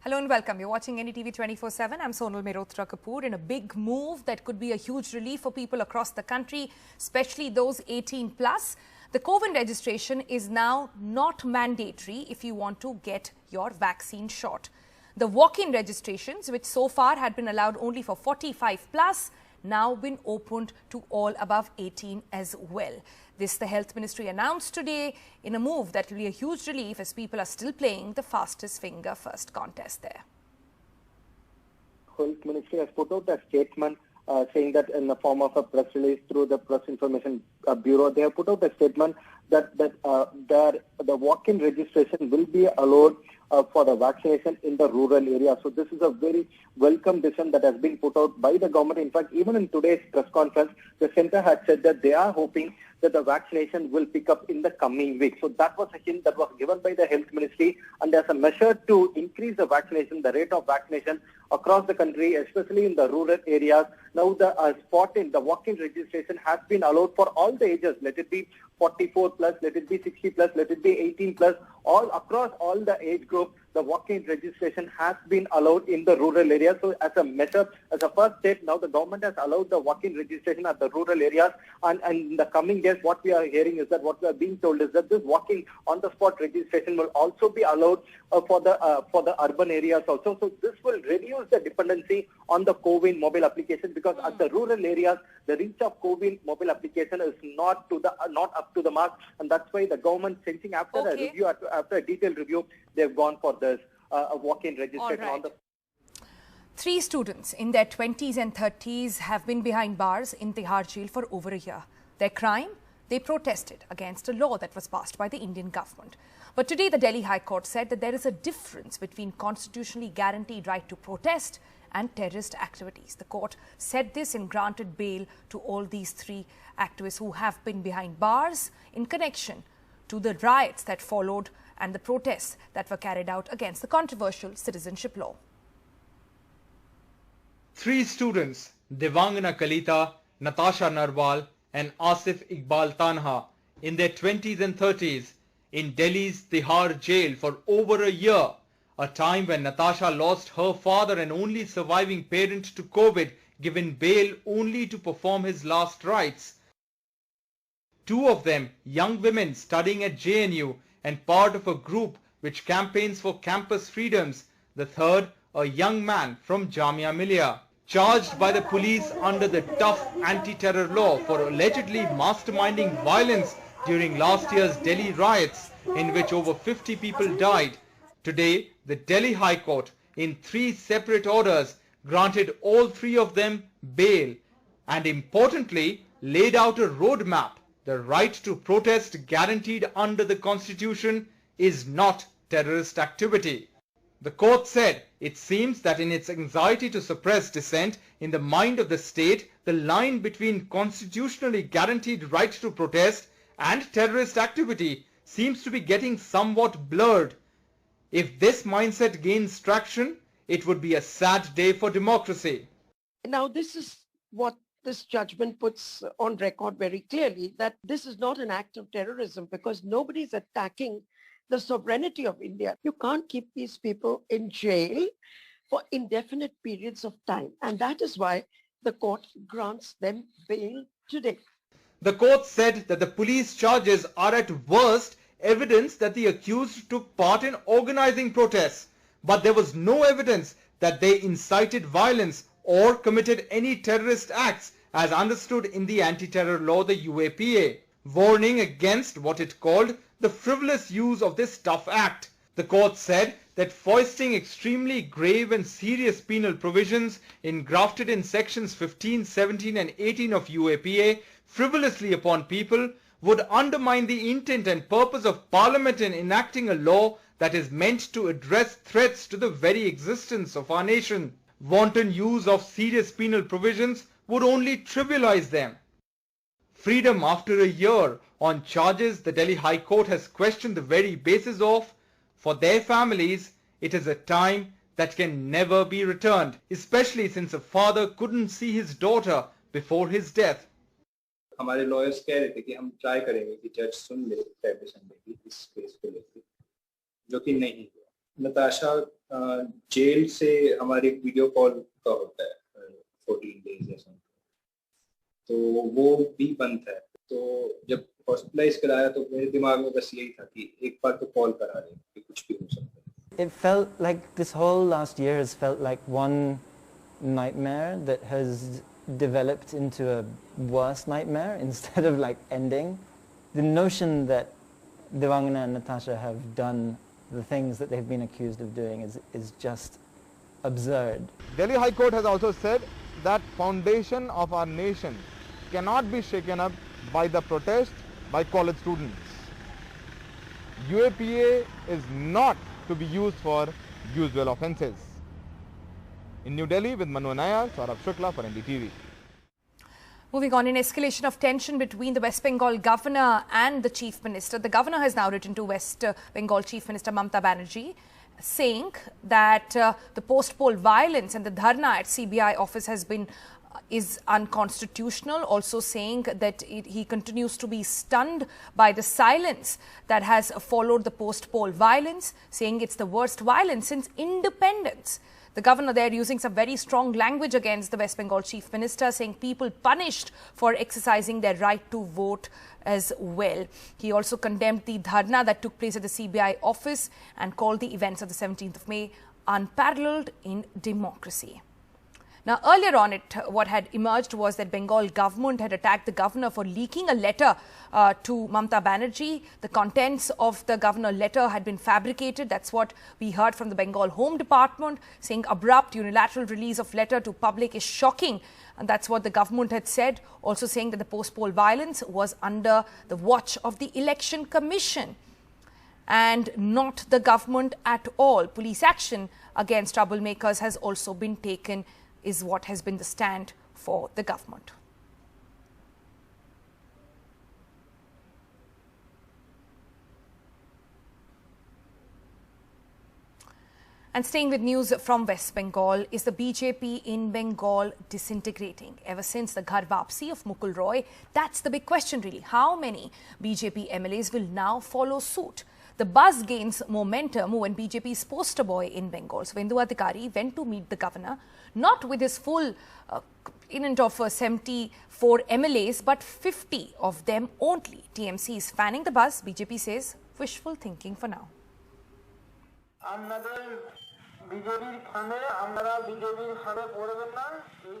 Hello and welcome. You're watching NDTV 24/7. I'm Sonal Mehrotra Kapoor. In a big move that could be a huge relief for people across the country, especially those 18 plus, the COVID registration is now not mandatory if you want to get your vaccine shot. The walk-in registrations, which so far had been allowed only for 45 plus, now been opened to all above 18 as well. This the Health Ministry announced today in a move that will be a huge relief as people are still playing the fastest finger first contest there. Health Ministry has put out a statement saying that in the form of a press release through the Press Information Bureau. They have put out a statement that the walk-in registration will be allowed for the vaccination in the rural area. So this is a very welcome decision that has been put out by the government. In fact, even in today's press conference, the centre had said that they are hoping that the vaccination will pick up in the coming week. So that was a hint that was given by the Health Ministry, and as a measure to increase the vaccination, the rate of vaccination across the country, especially in the rural areas. Now the the walk-in registration has been allowed for all the ages, let it be 44 plus, let it be 60 plus, let it be 18 plus, all across all the age groups. The walk-in registration has been allowed in the rural areas. So as a measure, as a first step, now the government has allowed the walk-in registration at the rural areas. And in the coming days, what we are hearing is that what we are being told is that this walk-in on-the-spot registration will also be allowed for the urban areas also. So this will reduce the dependency on the CoWIN mobile application, because at the rural areas, the reach of CoWIN mobile application is not up to the mark, and that's why the government, sensing after a review, after a detailed review, they've gone for this walk-in registration. All right. 3 students in their 20s and 30s have been behind bars in Tihar jail for over a year. Their crime? They protested against a law that was passed by the Indian government. But today the Delhi High Court said that there is a difference between constitutionally guaranteed right to protest and terrorist activities. The court said this and granted bail to all these 3 activists who have been behind bars in connection to the riots that followed and the protests that were carried out against the controversial citizenship law. 3 students, Devangana Kalita, Natasha Narwal and Asif Iqbal Tanha, in their 20s and 30s, in Delhi's Tihar jail for over a year, a time when Natasha lost her father and only surviving parent to COVID, given bail only to perform his last rites. 2 of them, young women studying at JNU and part of a group which campaigns for campus freedoms. The third, a young man from Jamia Millia, charged by the police under the tough anti-terror law for allegedly masterminding violence during last year's Delhi riots, in which over 50 people died. Today, the Delhi High Court, in 3 separate orders, granted all 3 of them bail and, importantly, laid out a roadmap. The right to protest guaranteed under the Constitution is not terrorist activity. The court said it seems that in its anxiety to suppress dissent in the mind of the state, the line between constitutionally guaranteed right to protest and terrorist activity seems to be getting somewhat blurred. If this mindset gains traction, it would be a sad day for democracy. Now, this is what this judgment puts on record very clearly, that this is not an act of terrorism, because nobody is attacking the sovereignty of India. You can't keep these people in jail for indefinite periods of time. And that is why the court grants them bail today. The court said that the police charges are at worst evidence that the accused took part in organizing protests, but there was no evidence that they incited violence or committed any terrorist acts as understood in the anti-terror law, the UAPA, warning against what it called the frivolous use of this tough act. The court said that foisting extremely grave and serious penal provisions engrafted in sections 15, 17 and 18 of UAPA frivolously upon people would undermine the intent and purpose of Parliament in enacting a law that is meant to address threats to the very existence of our nation. Wanton use of serious penal provisions would only trivialize them. Freedom after a year on charges the Delhi High Court has questioned the very basis of. For their families, it is a time that can never be returned, especially since a father couldn't see his daughter before his death. हमारे lawyers कह रहे थे कि हम try करेंगे कि जज सुन ले सैटरडे संडे की इस केस को लेकर, जो कि नहीं हुआ। नताशा जेल से हमारे वीडियो कॉल का होता है 14 डेज या समथिंग, तो वो भी बंद था। तो जब हॉस्पिटलाइज कराया तो मेरे दिमाग में बस यही था कि एक बार तो कॉल करा दें कि कुछ भी हो सकता है। It felt like this whole last year has felt like one nightmare that has developed into a worse nightmare instead of like ending. The notion that Devangana and Natasha have done the things that they've been accused of doing is just absurd. Delhi High Court has also said that foundation of our nation cannot be shaken up by the protest by college students. UAPA is not to be used for usual offences. In New Delhi with Manu Nair, Saurabh Shukla for NDTV. Moving on, in escalation of tension between the West Bengal governor and the chief minister, the governor has now written to West Bengal Chief Minister Mamata Banerjee, saying that the post-poll violence and the dharna at CBI office is unconstitutional, also saying that he continues to be stunned by the silence that has followed the post-poll violence, saying it's the worst violence since independence. The governor there using some very strong language against the West Bengal chief minister, saying people punished for exercising their right to vote as well. He also condemned the dharna that took place at the CBI office and called the events of the 17th of May unparalleled in democracy. Now, earlier on, what had emerged was that Bengal government had attacked the governor for leaking a letter to Mamata Banerjee. The contents of the governor letter had been fabricated. That's what we heard from the Bengal Home Department, saying abrupt unilateral release of letter to public is shocking. And that's what the government had said, also saying that the post-poll violence was under the watch of the Election Commission and not the government at all. Police action against troublemakers has also been taken, is what has been the stand for the government. And staying with news from West Bengal, is the BJP in Bengal disintegrating? Ever since the Ghar Wapsi of Mukul Roy, that's the big question really. How many BJP MLAs will now follow suit? The buzz gains momentum when BJP's poster boy in Bengal, Suvendu Adhikari, went to meet the governor, not with his full intent of 74 MLAs, but 50 of them only. TMC is fanning the buzz. BJP says wishful thinking for now.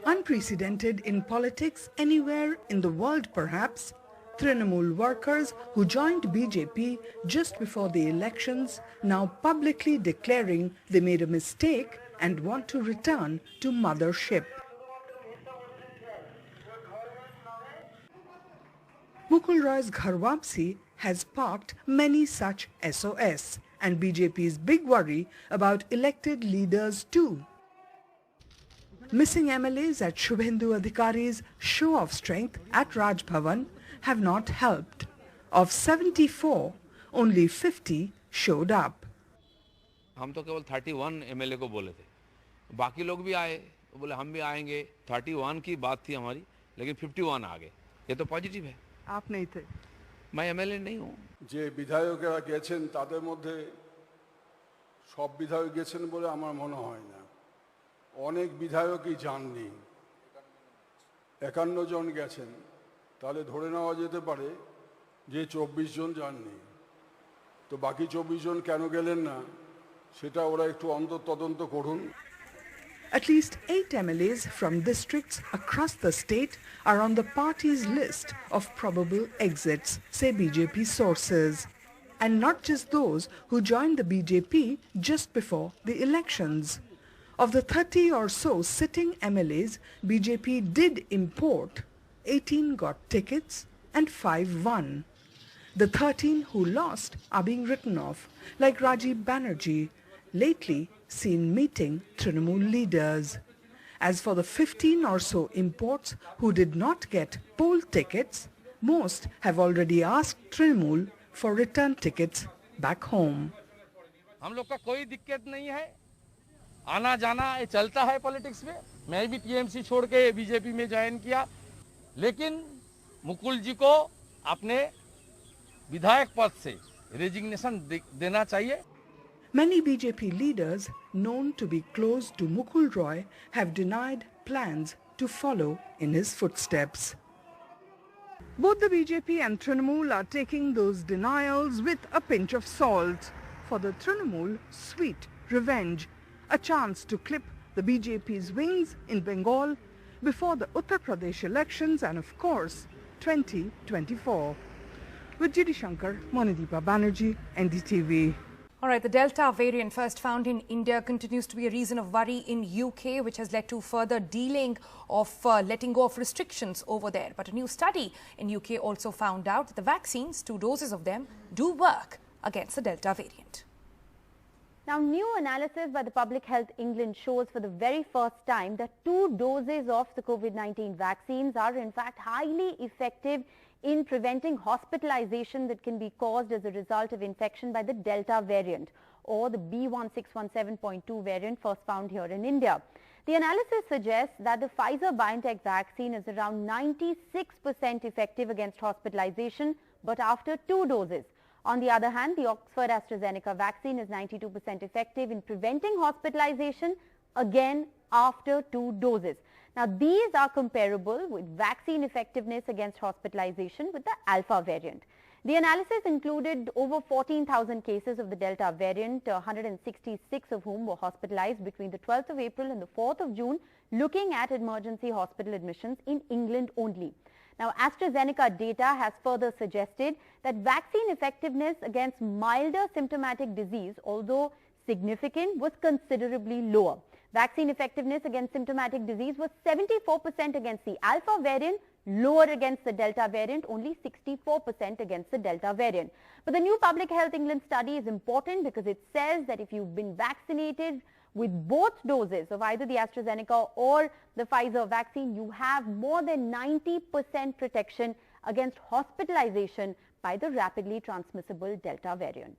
Unprecedented in politics anywhere in the world perhaps, Trinamool workers who joined BJP just before the elections now publicly declaring they made a mistake and want to return to mothership. Mukul Roy's Ghar Wapsi has sparked many such SOS and BJP's big worry about elected leaders too. Missing MLAs at Shubhendu Adhikari's show of strength at Raj Bhavan have not helped. Of 74, only 50 showed up. हम तो केवल 31 MLA को बोले थे, बाकी लोग भी आए, बोले हम भी आएंगे। 31 की बात थी हमारी, लेकिन 51 आ गए। ये तो पॉजिटिव है। आप नहीं थे? मैं एमएलए नहीं हूँ। যে বিধায়করা গেছেন তাদের মধ্যে সব বিধায়ক গেছেন বলে আমার মনে হয় না। অনেক বিধায়কই যাননি। 51 জন গেছেন। তাহলে ধরে নেওয়া যেতে পারে যে 24 জন যাননি। তো বাকি 24 জন কেন গেলেন না সেটা ওরা একটু তদন্ত করুন। At least 8 MLAs from districts across the state are on the party's list of probable exits, say BJP sources. And not just those who joined the BJP just before the elections. Of the 30 or so sitting MLAs, BJP did import. 18 got tickets and 5 won. The 13 who lost are being written off, like Rajiv Banerjee, lately seen meeting Trinamool leaders. As for the 15 or so imports who did not get poll tickets, most have already asked Trinamool for return tickets back home. हम लोग का कोई दिक्कत नहीं है, आना जाना ये चलता है पॉलिटिक्स में। मैं भी टीएमसी छोड़ के बीजेपी में ज्वाइन किया, लेकिन मुकुल जी को अपने विधायक पद से रेजिग्नेशन देना चाहिए। Many BJP leaders known to be close to Mukul Roy, have denied plans to follow in his footsteps. Both the BJP and Trinamool are taking those denials with a pinch of salt. For the Trinamool, sweet revenge, a chance to clip the BJP's wings in Bengal before the Uttar Pradesh elections and of course 2024. With G.D. Shankar, Monideepa Banerjee, NDTV. All right, the Delta variant first found in India continues to be a reason of worry in UK, which has led to further delaying of letting go of restrictions over there. But a new study in UK also found out that the vaccines, 2 doses of them, do work against the Delta variant. Now, new analysis by the Public Health England shows for the very first time that 2 doses of the COVID-19 vaccines are in fact highly effective in preventing hospitalization that can be caused as a result of infection by the Delta variant or the B1617.2 variant first found here in India. The analysis suggests that the Pfizer-BioNTech vaccine is around 96% effective against hospitalization, but after 2 doses. On the other hand, the Oxford AstraZeneca vaccine is 92% effective in preventing hospitalization, again after 2 doses. Now, these are comparable with vaccine effectiveness against hospitalization with the Alpha variant. The analysis included over 14,000 cases of the Delta variant, 166 of whom were hospitalized between the 12th of April and the 4th of June, looking at emergency hospital admissions in England only. Now, AstraZeneca data has further suggested that vaccine effectiveness against milder symptomatic disease, although significant, was considerably lower. Vaccine effectiveness against symptomatic disease was 74% against the Alpha variant, lower against the Delta variant, only 64% against the Delta variant. But the new Public Health England study is important because it says that if you've been vaccinated with both doses of either the AstraZeneca or the Pfizer vaccine, you have more than 90% protection against hospitalization by the rapidly transmissible Delta variant.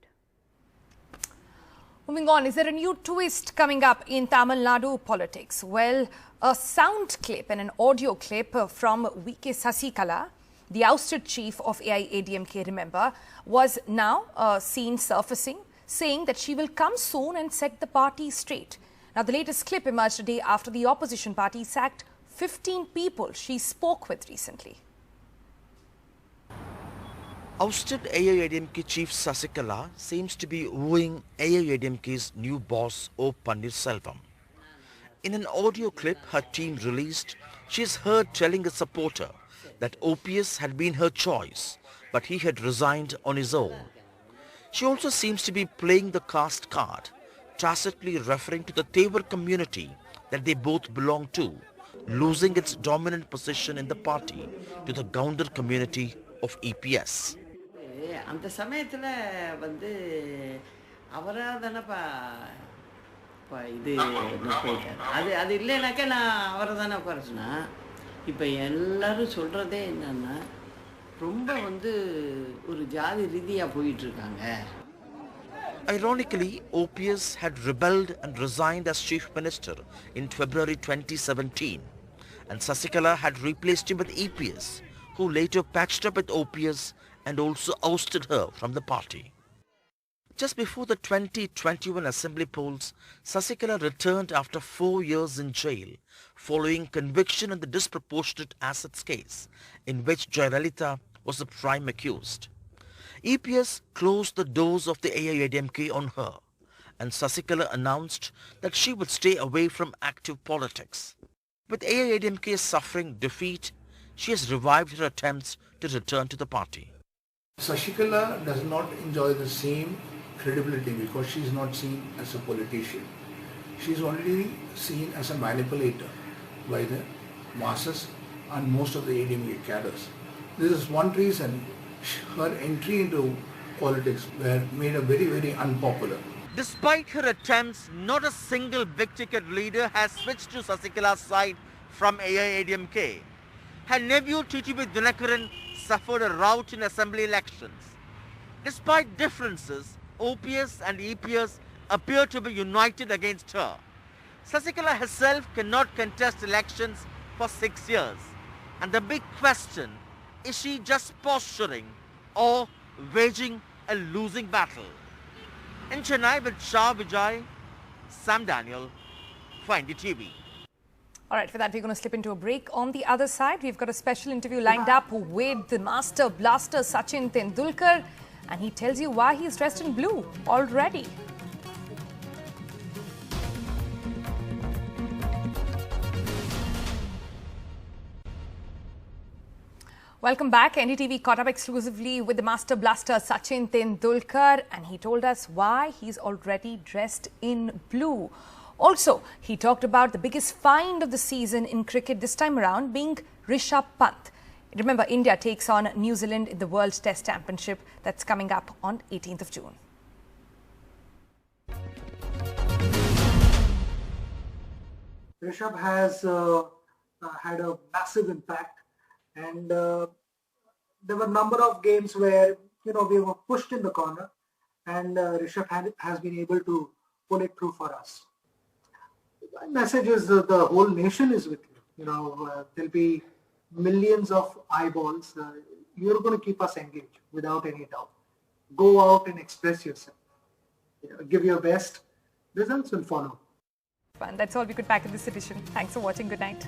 Moving on, is there a new twist coming up in Tamil Nadu politics? Well, a sound clip and an audio clip from V.K. Sasikala, the ousted chief of AIADMK, remember, was now seen surfacing, saying that she will come soon and set the party straight. Now, the latest clip emerged a day after the opposition party sacked 15 people she spoke with recently. Ousted AIADMK chief Sasikala seems to be wooing AIADMK's new boss O. Pannirselvam. In an audio clip her team released, she is heard telling a supporter that OPS had been her choice, but he had resigned on his own. She also seems to be playing the caste card, tacitly referring to the Tewar community that they both belong to, losing its dominant position in the party to the Gounder community of EPS. அந்த சமயத்துல வந்து அவரா தானப்பா இது போயிட்டார். அது இல்லைனாக்கா நான் அவரை தானே உட்கார சொன்னேன். இப்போ எல்லாரும் சொல்றதே என்னன்னா ரொம்ப வந்து ஒரு ஜாதி ரீதியா போயிட்டு இருக்காங்க. Ironically, OPS had rebelled and resigned as chief minister in February 2017, and Sasikala had replaced him with EPS, who later patched up with OPS and also ousted her from the party. Just before the 2021 assembly polls, Sasikala returned after 4 years in jail, following conviction in the disproportionate assets case, in which Jayalalitha was the prime accused. EPS closed the doors of the AIADMK on her, and Sasikala announced that she would stay away from active politics. With AIADMK suffering defeat, she has revived her attempts to return to the party. Sasikala does not enjoy the same credibility because she is not seen as a politician. She is only seen as a manipulator by the masses and most of the AIADMK cadres. This is one reason her entry into politics were made her very, very unpopular. Despite her attempts, not a single big-ticket leader has switched to Sasikala's side from AIADMK. Her nephew TTB Dinakaran suffered a rout in assembly elections. Despite differences, OPS and EPS appear to be united against her. Sasikala herself cannot contest elections for 6 years. And the big question, is she just posturing or waging a losing battle? In Chennai with Shah Vijay, Sam Daniel for NDTV. All right, for that, we're going to slip into a break. On the other side, we've got a special interview lined up with the master blaster Sachin Tendulkar, and he tells you why he's dressed in blue already. Welcome back. NDTV caught up exclusively with the master blaster Sachin Tendulkar, and he told us why he's already dressed in blue. Also, he talked about the biggest find of the season in cricket this time around being Rishabh Pant. Remember, India takes on New Zealand in the World Test Championship that's coming up on 18th of June. Rishabh has had a massive impact. And there were a number of games where, we were pushed in the corner, and Rishabh has been able to pull it through for us. My message is the whole nation is with you. There'll be millions of eyeballs. You're going to keep us engaged without any doubt. Go out and express yourself. Give your best. Results will follow. That's all we could pack in this edition. Thanks for watching. Good night.